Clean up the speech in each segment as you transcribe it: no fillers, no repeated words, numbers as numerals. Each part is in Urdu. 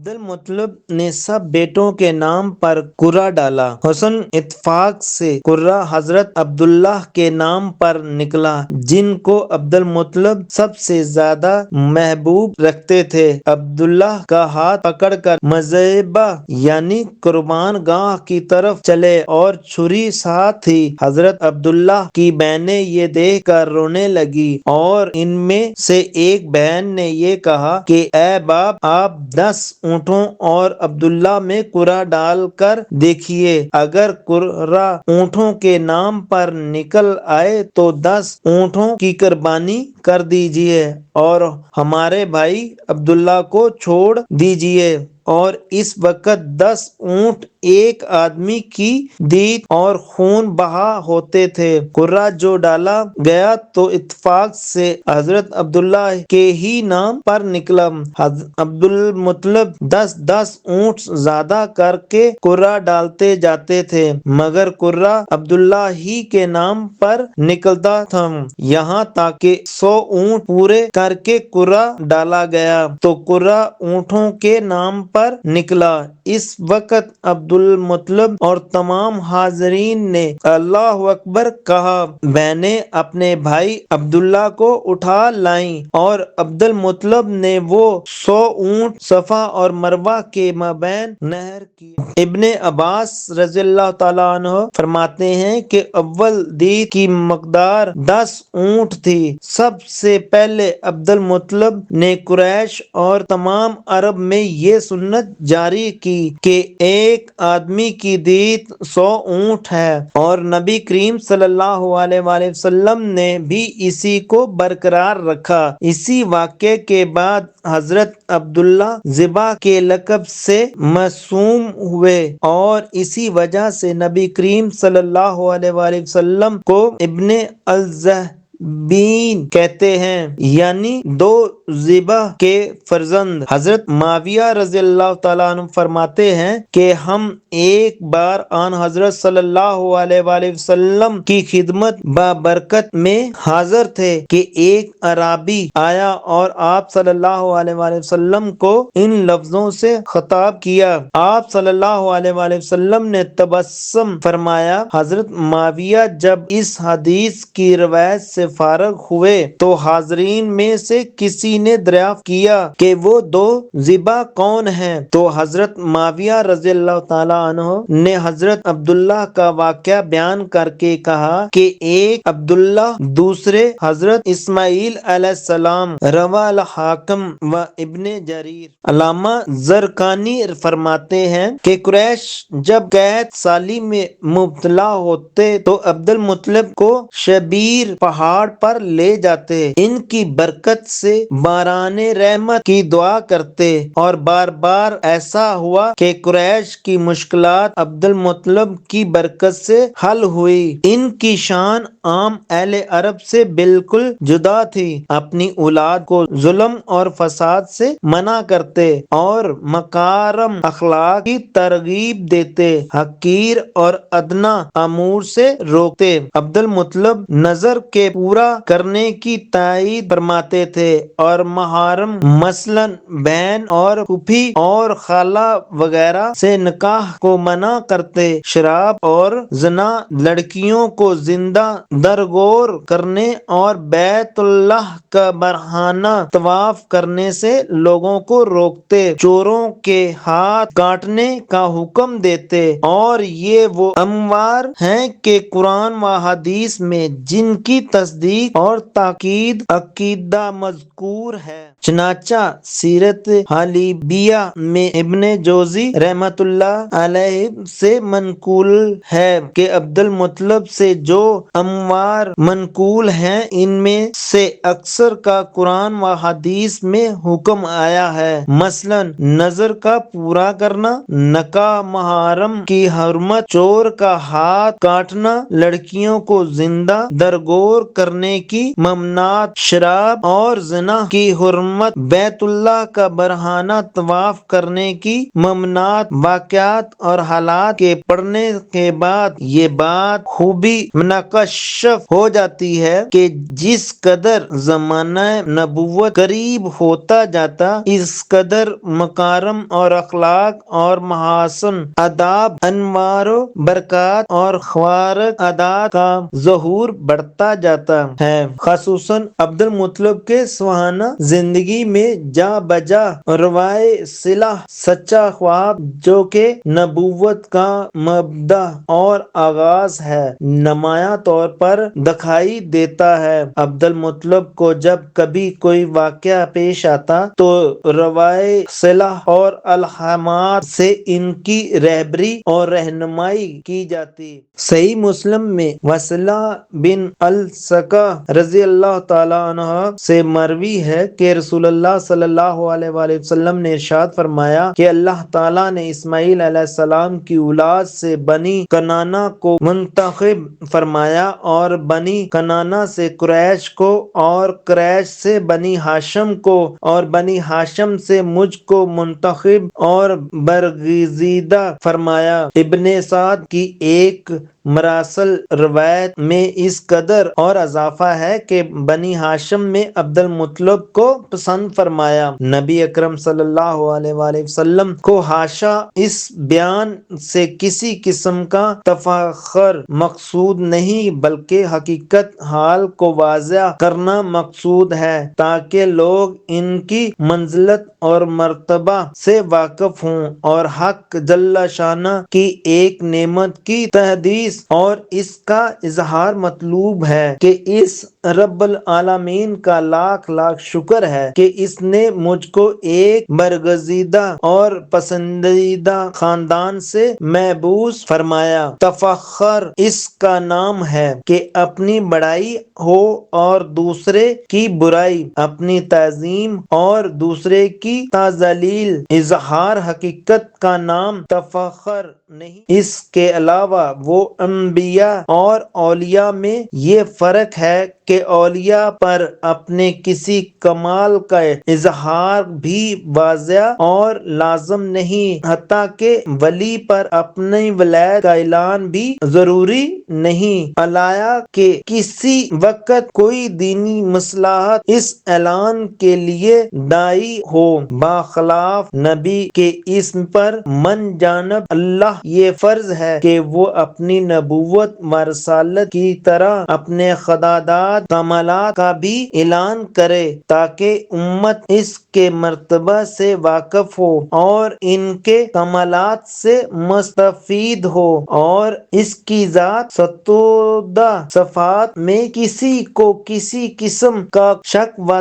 المطلب نے سب بیٹوں کے نام پر قرہ ڈالا۔ حسن اتفاق سے قرہ حضرت عبداللہ کے نام پر نکلا، جن کو عبد المطلب سب سے زیادہ محبوب رکھتے تھے۔ عبداللہ کا ہاتھ پکڑ کر مذبح یعنی قربان گاہ کی طرف چلے اور چھری ساتھ تھی۔ حضرت عبداللہ کی بہنیں یہ دیکھ کر رونے لگی اور ان میں سے ایک بہن نے یہ کہا کہ اے باپ، آپ 10 اونٹوں اور عبداللہ میں قرہ ڈال کر دیکھیے، اگر قرہ اونٹوں کے نام پر نکل آئے تو 10 اونٹوں کی قربانی کر دیجیے اور ہمارے بھائی عبداللہ کو چھوڑ دیجیے۔ اور اس وقت 10 اونٹ ایک آدمی کی دیت اور خون بہا ہوتے تھے۔ قرہ جو ڈالا گیا تو اتفاق سے حضرت عبداللہ کے ہی نام پر نکلا۔ عبد المطلب 10 اونٹ زیادہ کر کے قرہ ڈالتے جاتے تھے، مگر قرہ عبداللہ ہی کے نام پر نکلتا تھا، یہاں تک کہ 100 اونٹ پورے کر کے قرہ ڈالا گیا تو قرہ اونٹوں کے نام پر نکلا۔ اس وقت عبد المطلب اور تمام حاضرین نے اللہ اکبر کہا۔ بہنیں اپنے بھائی عبداللہ کو اٹھا لائیں اور عبد المطلب نے وہ 100 اونٹ صفا اور مروہ کے مابین نحر کیے۔ ابن عباس رضی اللہ تعالیٰ عنہ فرماتے ہیں کہ اول دیت کی مقدار 10 اونٹ تھی۔ سب سے پہلے عبد المطلب نے قریش اور تمام عرب میں یہ سنت جاری کی کہ ایک آدمی کی دیت 100 اونٹ ہے، اور نبی کریم صلی اللہ علیہ وآلہ وسلم نے بھی اسی کو برقرار رکھا۔ اسی واقعے کے بعد حضرت عبداللہ ذبح کے لقب سے موسوم ہوئے اور اسی وجہ سے نبی کریم صلی اللہ علیہ وآلہ وسلم کو ابن الذبحین کہتے ہیں، یعنی 2 ذبح کے فرزند۔ حضرت معاویہ رضی اللہ تعالیٰ عنہ فرماتے ہیں کہ ہم ایک بار آن حضرت صلی اللہ علیہ وآلہ وسلم کی خدمت بابرکت میں حاضر تھے کہ ایک اعرابی آیا اور آپ صلی اللہ علیہ وآلہ وسلم کو ان لفظوں سے خطاب کیا۔ آپ صلی اللہ علیہ وآلہ وسلم نے تبسم فرمایا۔ حضرت معاویہ جب اس حدیث کی روایت سے فارغ ہوئے تو حاضرین میں سے کسی نے دریافت کیا کہ وہ 2 ذبح کون ہیں؟ تو حضرت معاویہ رضی اللہ تعالیٰ عنہ نے حضرت عبداللہ کا واقعہ بیان کر کے کہا کہ ایک عبداللہ، دوسرے حضرت اسماعیل علیہ السلام۔ رواہ الحاکم و ابن جریر۔ علامہ زرقانی فرماتے ہیں کہ قریش جب قحط سالی میں مبتلا ہوتے تو عبد المطلب کو شبیر پہاڑ پر لے جاتے، ان کی برکت سے باران رحمت کی دعا کرتے، اور بار بار ایسا ہوا کہ قریش کی مشکلات عبد المطلب کی برکت سے حل ہوئی۔ ان کی شان عام اہل عرب سے بالکل جدا تھی، اپنی اولاد کو ظلم اور فساد سے منع کرتے اور مکارم اخلاق کی ترغیب دیتے، حقیر اور ادنا امور سے روکتے۔ عبد المطلب نظر کے پورا کرنے کی تائید فرماتے تھے اور محارم مثلاً بہن اور پھوپھی اور خالہ وغیرہ سے نکاح کو منع کرتے، شراب اور زنا، لڑکیوں کو زندہ درگور کرنے اور بیت اللہ کا برہنہ طواف کرنے سے لوگوں کو روکتے، چوروں کے ہاتھ کاٹنے کا حکم دیتے، اور یہ وہ اموار ہیں کہ قرآن و حدیث میں جن کی تصدیق اور تاکید عقیدہ مذکور ہے۔ چنانچہ سیرت حالیبیہ میں ابن جوزی رحمۃ اللہ علیہ سے منقول ہے کہ عبد المطلب سے جو اموار منقول ہیں ان میں سے اکثر کا قرآن و حدیث میں حکم آیا ہے، مثلاً نظر کا پورا کرنا، نکاح محرم کی حرمت، چور کا ہاتھ کاٹنا، لڑکیوں کو زندہ درگور کرنے کی ممنوعات، شراب اور زنا کی حرمت، امت بیت اللہ کا برہانہ طواف کرنے کی ممنوعات واقعات اور حالات کے پڑھنے کے بعد یہ بات خوبی منکشف ہو جاتی ہے کہ جس قدر زمانہ نبوت قریب ہوتا جاتا اس قدر مکارم اور اخلاق اور محاسن آداب انوار و برکات اور خوارق عادات کا ظہور بڑھتا جاتا ہے۔ خصوصاً عبد المطلب کے سوانح زندگی میں جا بجا روائے صلح سچا خواب جو کہ نبوت کا مبدأ اور آغاز ہے نمایاں طور پر دکھائی دیتا ہے۔ عبد المطلب کو جب کبھی کوئی واقعہ پیش آتا تو روائے صلح اور الہامات سے ان کی رہبری اور رہنمائی کی جاتی۔ صحیح مسلم میں وصلہ بن الثقہ رضی اللہ تعالیٰ عنہ سے مروی ہے کہ رسول اللہ صلی اللہ علیہ وآلہ وسلم نے ارشاد فرمایا کہ اللہ تعالیٰ نے اسماعیل علیہ السلام کی اولاد سے بنی کنانہ کو منتخب فرمایا اور بنی کنانہ سے قریش کو اور قریش سے بنی ہاشم کو اور بنی ہاشم سے مجھ کو منتخب اور برگزیدہ فرمایا۔ ابن سعد کی ایک مراسل روایت میں اس قدر اور اضافہ ہے کہ بنی ہاشم میں عبد المطلب کو پسند فرمایا۔ نبی اکرم صلی اللہ علیہ وآلہ وسلم کو حاشا اس بیان سے کسی قسم کا تفاخر مقصود نہیں بلکہ حقیقت حال کو واضح کرنا مقصود ہے تاکہ لوگ ان کی منزلت اور مرتبہ سے واقف ہوں اور حق جل شانہ کی ایک نعمت کی تحدیث اور اس کا اظہار مطلوب ہے کہ اس رب العالمین کا لاکھ لاکھ شکر ہے کہ اس نے مجھ کو ایک برگزیدہ اور پسندیدہ خاندان سے مبعوث فرمایا۔ تفخر اس کا نام ہے کہ اپنی بڑائی ہو اور دوسرے کی برائی، اپنی تعظیم اور دوسرے کی تذلیل۔ اظہار حقیقت کا نام تفخر نہیں۔ اس کے علاوہ وہ انبیاء اور اولیاء میں یہ فرق ہے کہ اولیاء پر اپنے کسی کمال کا اظہار بھی واضح اور لازم نہیں، حتیٰ کہ ولی پر اپنی ولایت کا اعلان بھی ضروری نہیں، علاوہ کہ کسی وقت کوئی دینی مصلحت اس اعلان کے لیے داعی ہو۔ بخلاف نبی کے اس پر من جانب اللہ یہ فرض ہے کہ وہ اپنی نبوت و رسالت کی طرح اپنے خداداد کمالات کا بھی اعلان کرے تاکہ امت اس کے مرتبہ سے واقف ہو اور ان کے کمالات سے مستفید ہو اور اس کی ذات ستودہ صفات میں کسی کو کسی قسم کا شک و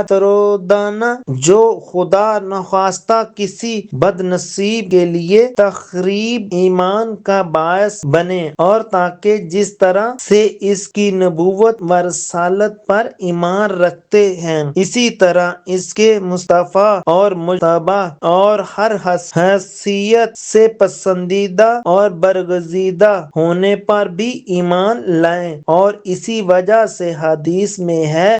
ترددانہ جو خدا نخواستہ کسی بد نصیب کے لیے تخریب ایمان کا باعث بنے، اور تاکہ جس طرح سے اس کی نبوت و رسالت پر ایمان رکھتے ہیں اسی طرح اس کے مصطفیٰ اور مجتبی اور ہر حیثیت سے پسندیدہ اور برگزیدہ ہونے پر بھی ایمان لائیں۔ اور اسی وجہ سے حدیث میں ہے